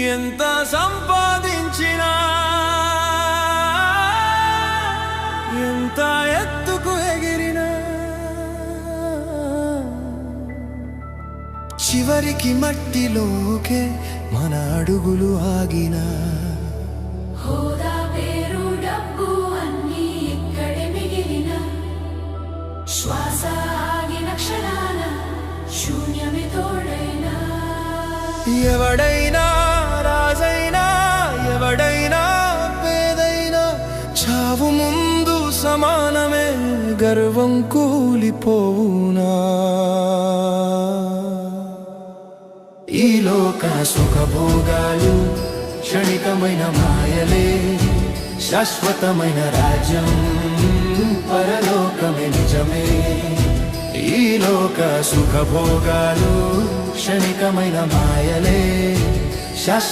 ఎంత సంపాదించినా ఎంత ఎత్తుకు ఎగిరినా చివరికి మట్టిలోకే మన అడుగులు ఆగినా హోదా పేరు డబ్బు అన్నీ ఇక్కడే మిగిలిన శ్వాస ఆగిన క్షణాన శూన్యమే తోడైనా ఎవడైనా రాజైనా ఎవడైనా పేదైనా చావు ముందు సమానమే గర్వం కూలిపోవునా ఈ లోక సుఖభోగాలు క్షణికమైన మాయలే శాశ్వతమైన రాజ్యం పరలోకమే నిజమే ఈ లోక సుఖభోగాలు క్షణికమైన మాయలే శాశ్వత